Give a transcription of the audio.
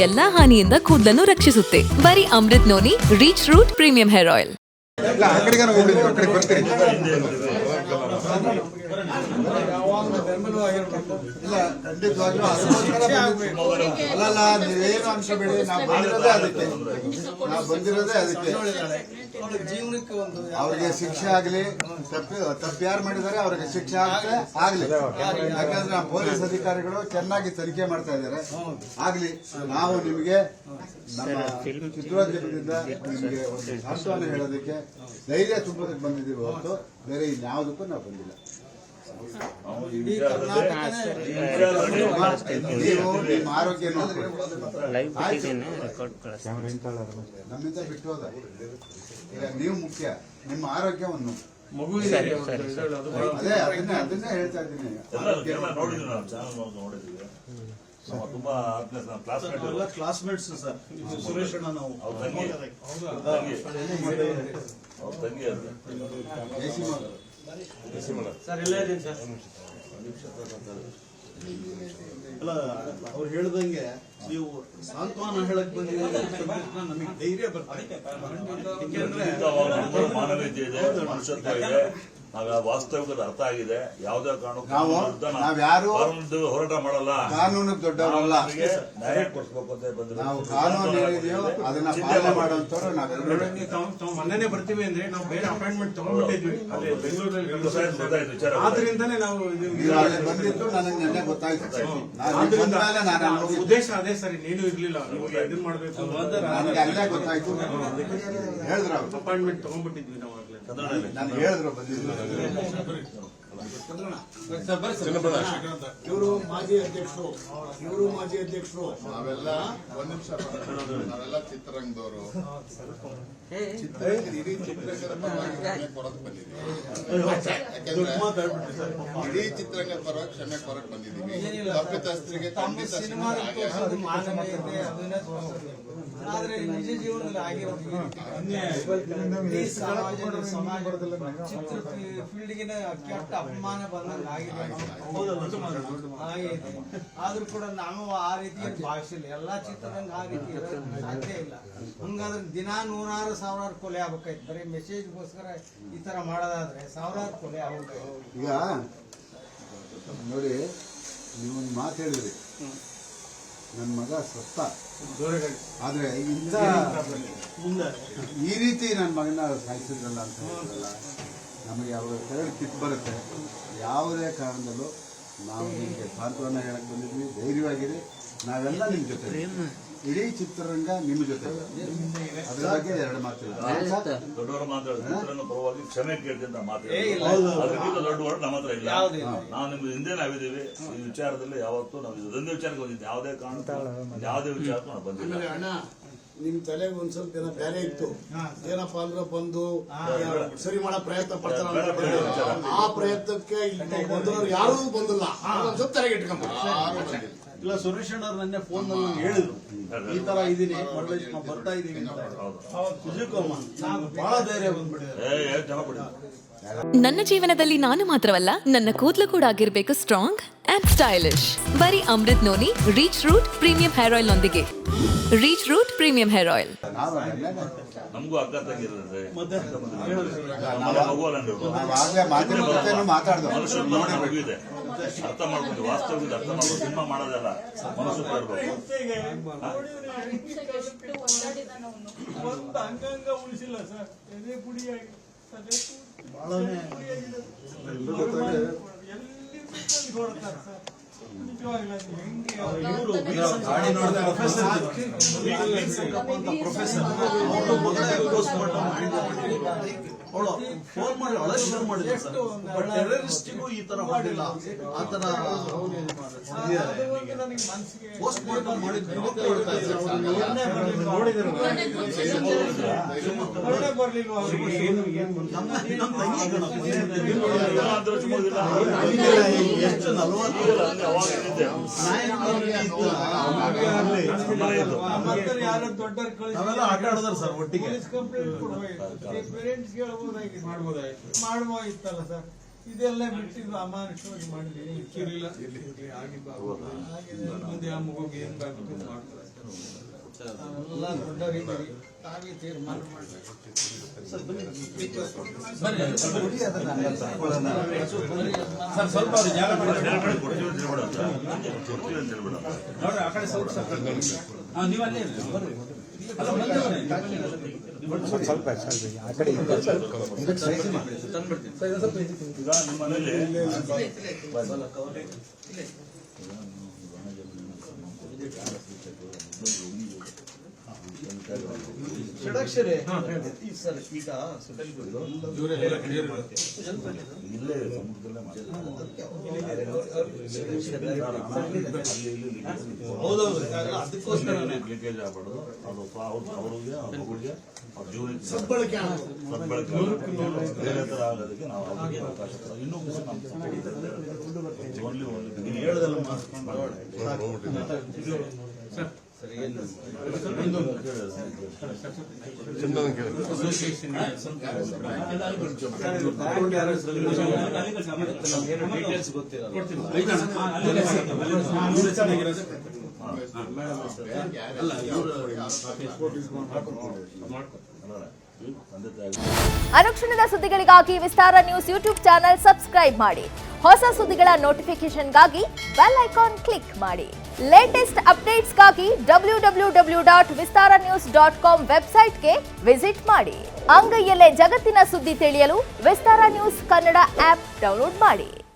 ಎಲ್ಲಾ ಹಾನಿಯಿಂದ ಕೂದಲನ್ನು ರಕ್ಷಿಸುತ್ತೆ. ಬರೀ Amrit noni reach root premium hair oil. ಇಲ್ಲ ಖಂಡಿತವಾಗ್ಲೂ ಅಲ್ಲಲ್ಲ ನೀವೇನು ಅನ್ಕೋಬೇಡಿ. ನಾವು ಬಂದಿರೋದೇ ಅದಕ್ಕೆ ಜೀವನಕ್ಕೆ ಒಂದು ಅವ್ರಿಗೆ ಶಿಕ್ಷೆ ಆಗ್ಲಿ, ತಪ್ಪು ಯಾರು ಮಾಡಿದ್ದಾರೆ ಅವ್ರಿಗೆ ಶಿಕ್ಷೆ ಆಗ್ಲಿ. ಯಾಕಂದ್ರೆ ನಾವು ಪೊಲೀಸ್ ಅಧಿಕಾರಿಗಳು ಚೆನ್ನಾಗಿ ತನಿಖೆ ಮಾಡ್ತಾ ಇದ್ದಾರೆ. ಆಗ್ಲಿ, ನಾವು ನಿಮಗೆ ನಮ್ಮ ಚಿತ್ರೋದ್ಯಮದಿಂದ ನಿಮಗೆ ಒಂದು ಸಾಂತ್ವನ ಹೇಳೋದಕ್ಕೆ, ಧೈರ್ಯ ತುಂಬೋದಕ್ಕೆ ಬಂದಿದ್ದೀವಿ ಹೊರತು ಬೇರೆ ಇನ್ಯಾವುದಕ್ಕೂ ನಾವು ಬಂದಿಲ್ಲ. ನೀವು ನಿಮ್ಮ ಆರೋಗ್ಯ ನಮ್ಮಿಂದ ಬಿಟ್ಟು ಹೋದ ನೀವು ಮುಖ್ಯ, ನಿಮ್ಮ ಆರೋಗ್ಯವನ್ನು ಅದನ್ನೇ ಹೇಳ್ತಾ ಇದ್ದೀನಿ. ತುಂಬಾ ಕ್ಲಾಸ್ಮೇಟ್ಸ್ ಸರ್. ಸುರೇಶ್ ಅಣ್ಣ ನಾವು ಸರ್ ಎಲ್ಲ ಇದ್ದೀನಿ ಸರ್. ಅಲ್ಲ, ಅವ್ರು ಹೇಳ್ದಂಗೆ ನೀವು ಸಾಂತ್ವನ ಹೇಳಕ್ ಬಂದಿದ್ದೀವಿ, ನಮಗೆ ಧೈರ್ಯ ಬರ್ತದೆ. ಮಾನವೀಯತೆ ಇದೆ, ಮನುಷ್ಯತ್ವ ಇದೆ, ವಾಸ್ತವಿಕದ ಅರ್ಥ ಆಗಿದೆ. ಯಾವುದೇ ಕಾರಣಕ್ಕೂ ಹೋರಾಟ ಮಾಡಲ್ಲ, ಕಾನೂನು ದೊಡ್ಡವರಲ್ಲ, ನ್ಯಾಯ ಕೊಡಿಸ್ಬೇಕು ಅಂತ ಬಂದ್ರೆ ನಾವು ಕಾನೂನು ಏನಿದೆಯೋ ಅದನ್ನ ಪಾಲನೆ ಮಾಡುವಂತವ್ರು ನಾವೆಲ್ಲರೂ. ಮೊನ್ನೆ ಬರ್ತೀವಿ ಅಂದ್ರೆ ನಾವು ಬೇರೆ ಅಪಾಯಿಂಟ್ಮೆಂಟ್ ತಗೊಂಡ್ಬಿಟ್ಟಿದ್ವಿ ಬೆಂಗಳೂರಲ್ಲಿ, ಆದ್ರಿಂದಾನೇ ನಾವು ಬಂದಿದ್ದು ನನಗೆ ನೆನ್ನೆ ಗೊತ್ತಾಯ್ತು. ಉದ್ದೇಶ ಅದೇ ಸರಿ, ನೀನು ಇರ್ಲಿಲ್ಲ, ಇದನ್ ಮಾಡ್ಬೇಕು ನನಗೆ ಅಲ್ಲೇ ಗೊತ್ತಾಯ್ತು. ಹೇಳಿದ್ರು ಅಪಾಯಿಂಟ್ಮೆಂಟ್ ತಗೊಂಡ್ಬಿಟ್ಟಿದ್ವಿ ನಾವು ಆಗ್ಲೇ. ನಾನು ಹೇಳಿದ್ರು ಬಂದಿದ್ರು. ಇವರು ಮಾಜಿ ಅಧ್ಯಕ್ಷರು, ನಾವೆಲ್ಲ ಒಂದ್ ನಿಮಿಷ, ನಾವೆಲ್ಲ ಚಿತ್ರರಂಗದವರು, ಇಡೀ ಚಿತ್ರರಂಗದ ಪರವಾಗಿ ಕೊರಕ್ ಬಂದಿದ್ದೀವಿ. ಇಡೀ ಚಿತ್ರರಂಗದ ಪರವಾಗಿ ಕ್ಷಮೆ ಕೊರಕ್ ಬಂದಿದ್ದೀವಿ. ತಪ್ಪಿತಸ್ಥರಿಗೆ ಆದ್ರೆ ನಿಜ ಜೀವನದಲ್ಲಿ ಆಗಿರೋದು ಚಿತ್ರ ಫೀಲ್ಡ್ಗೆ ಕೆಟ್ಟ ಅಪಮಾನ ಬಂದಂಗೆ ಆಗಿದೆ. ಆದ್ರೂ ಕೂಡ ನಾವು ಆ ರೀತಿ ಭಾಷೆಯಲ್ಲಿ ಎಲ್ಲಾ ಚಿತ್ರರಂಗ ಆ ರೀತಿ ಸಾಧ್ಯ ಇಲ್ಲ. ಹಂಗಾದ್ರೆ ದಿನ 100,000 ಕೊಲೆ ಆಗ್ಬೇಕಾಯ್ತು. ಬರೀ ಮೆಸೇಜ್ಗೋಸ್ಕರ ಈ ತರ ಮಾಡೋದಾದ್ರೆ 1000 ಕೊಲೆ ಆಗ್ಬೇಕಾಯ್ತು. ಈಗ ನೋಡಿ, ನೀವೊಂದು ಮಾತು ಹೇಳಿದ್ರಿ, ನನ್ನ ಮಗ ಸತ್ತ, ಆದ್ರೆ ಇಂಥ ಈ ರೀತಿ ನನ್ನ ಮಗನ ಸಾಯಿಸಿದ್ರಲ್ಲ ಅಂತ ಹೇಳಿದ್ರಲ್ಲ, ನಮಗೆ ಅವ್ರ ತೆರಳು ಕಿತ್ತು ಬರುತ್ತೆ. ಯಾವುದೇ ಕಾರಣದಲ್ಲೂ ನಾವು ನಿಮಗೆ ಸಾಂತ್ವನ ಹೇಳಕ್ ಬಂದಿದ್ವಿ. ಧೈರ್ಯವಾಗಿರಿ, ನಾವೆಲ್ಲ ನಿಮ್ಮ ಜೊತೆ, ಇಡೀ ಚಿತ್ರರಂಗ ನಿಮ್ಮ ಜೊತೆ. ಅದ್ರ ಬಗ್ಗೆ ಎರಡು ಮಾತು ದೊಡ್ಡವರು ಮಾತಾಡಿದ್ರೆ ಪರವಾಗಿ ಕ್ಷಮೆ ಕೇಳ್ತಿದ್ದ ಮಾತು ದೊಡ್ಡ ವರ್ಡ್ ನಮ್ಮ ಹತ್ರ ಇಲ್ಲ. ನಾವು ನಿಮ್ಗೆ ಹಿಂದೆ ನಾವಿದ್ದೀವಿ. ಈ ವಿಚಾರದಲ್ಲಿ ಯಾವತ್ತೂ ನಾವು ಇದೊಂದೇ ವಿಚಾರಕ್ಕೆ ಬಂದಿದ್ದೆ. ಯಾವುದೇ ಕಾರಣ ಯಾವುದೇ ವಿಚಾರಕ್ಕೂ ನಾವು ಬಂದಿಲ್ಲ. ನಿಮ್ ತಲೆಗೆ ಒಂದ್ ಸ್ವಲ್ಪ ದಿನ ಬೇರೆ ಇತ್ತು. ಏನಪ್ಪಾ ಅಂದ್ರೆ ಬಂದು ಸರಿ ಮಾಡೋ ಪ್ರಯತ್ನ ಪಡ್ತಾರ. ಆ ಪ್ರಯತ್ನಕ್ಕೆ ಬಂದವರು ಯಾರೂ ಬಂದಿಲ್ಲ. ಒಂದ್ ಸ್ವಲ್ಪ ತಲೆಗೆ ಇಟ್ಕೊಂಡ್ಬಿಟ್ಟು ಇಲ್ಲ, ಸುರೇಶ್ ಅಣ್ಣವ್ರು ನನ್ನ ಫೋನ್ ನಲ್ಲಿ ಹೇಳಿದ್ರು, ಈ ತರ ಇದೀನಿ, ಬರ್ತಾ ಇದೀನಿ ಅಂತ. ಬಹಳ ಧೈರ್ಯ ಬಂದ್ಬಿಟ್ಟಿದೆ. ನನ್ನ ಜೀವನದಲ್ಲಿ ನಾನು ಮಾತ್ರವಲ್ಲ, ನನ್ನ ಕೂದಲು ಕೂಡ ಆಗಿರ್ಬೇಕು ಸ್ಟ್ರಾಂಗ್ ಅಂಡ್ ಸ್ಟೈಲಿಶ್. ಬರೀ Amrit noni reach root premium hair oil ನೊಂದಿಗೆ. Reach root premium hair oil. ನಮಗೂ ಅಕ್ಕ ತಂಗಿರುತ್ತೆ, ಇದೆ. ಅರ್ಥ ಮಾಡ್ಕೊಂಡು, ವಾಸ್ತವಿಕ ಅರ್ಥ ಮಾಡ್ಕೊಂಡು ಸಿನಿಮಾ ಮಾಡೋದಲ್ಲ, ಮನಸ್ಸು ಇರಬೇಕು. ಅಂಗಾಂಗ ಉಳಿಸಿಲ್ಲ ಸರ್, ಎದೆ ಪುಡಿಯಾಗಿ ಫೋನ್ ಮಾಡಿ ಅಳಕ್ಕೆ ಶುರು ಮಾಡಿದ್ರು ಸರ್. ಬಟ್ ಟೆರರಿಸ್ಟಿಗೂ ಈ ತರ ಮಾಡಿಲ್ಲ. ಆ ತರ ಪೋಸ್ಟ್ ಮಾರ್ಟಮ್ ಮಾಡಿದ್ರು. ಎಷ್ಟು 40 ಯಾರು ದೊಡ್ಡವ್ರು ನಾವೆಲ್ಲ ಆಟ ಆಡಿದ್ರು ಸರ್ ಒಟ್ಟಿಗೆ. ಪೇರೆಂಟ್ಸ್ ಮಾಡ್ಬೋದಿತ್ತಲ್ಲ ಸರ್. ಇದೆಲ್ಲ ಬಿಟ್ಟಿದ್ದು ಅಮಾನುಷವಾಗಿ ಮಾಡಿದ್ದೀನಿ. ಇಕ್ಕಿರಲಿಲ್ಲ, ಮುಂದೆ ಆ ಮಗುಗೆ ಏನ್ ಮಾಡ್ತಾರೆ. ಎಲ್ಲ ದೊಡ್ಡವರಿದ್ದೀರಿ, ತಾವೇ ತೀರ್ಮಾನ ಮಾಡಿ. ಈಗ ನಿಮ್ಮ ಮನೇಲಿ ಷಡಕ್ಷರಿ ಇಲ್ಲೇ ಸಮುದ್ರದಲ್ಲೇ ಲೀಕೇಜ್ ಆಗ್ಬಾರ್ದು. ಅದು ಅವ್ರಿಗೆ ಮಗುಗೆ ಅವ್ರ ಜೀವನಕ್ಕೆ ಸದ್ಬಳಕೆ ಸದ್ಬಳಕೆ ಬೇರೆ ಥರ ಆಗೋದಕ್ಕೆ ನಾವು ಅವ್ರಿಗೆ ಅವಕಾಶ ಕೊಡೋದು. ಇನ್ನೂ ಕೂಡ ನಮ್ಮ ಓನ್ಲಿ ಹೇಳೋದಲ್ಲ ಅನುಕ್ಷಣದ ಸುದ್ದಿಗಳಿಗಾಗಿ ವಿಸ್ತಾರ ನ್ಯೂಸ್ ಯೂಟ್ಯೂಬ್ ಚಾನೆಲ್ ಸಬ್ಸ್ಕ್ರೈಬ್ ಮಾಡಿ. ಹೊಸ ಸುದ್ದಿಗಳ ನೋಟಿಫಿಕೇಶನ್ಗಾಗಿ ಬೆಲ್ ಐಕಾನ್ ಕ್ಲಿಕ್ ಮಾಡಿ. ಲೇಟೆಸ್ಟ್ ಅಪ್ಡೇಟ್ಸ್ಗಾಗಿ www.vistaranews.com ವೆಬ್ಸೈಟ್ಗೆ ವಿಸಿಟ್ ಮಾಡಿ. ಅಂಗೈಯಲ್ಲೇ ಜಗತ್ತಿನ ಸುದ್ದಿ ತಿಳಿಯಲು ವಿಸ್ತಾರ ನ್ಯೂಸ್ ಕನ್ನಡ ಆಪ್ ಡೌನ್ಲೋಡ್ ಮಾಡಿ.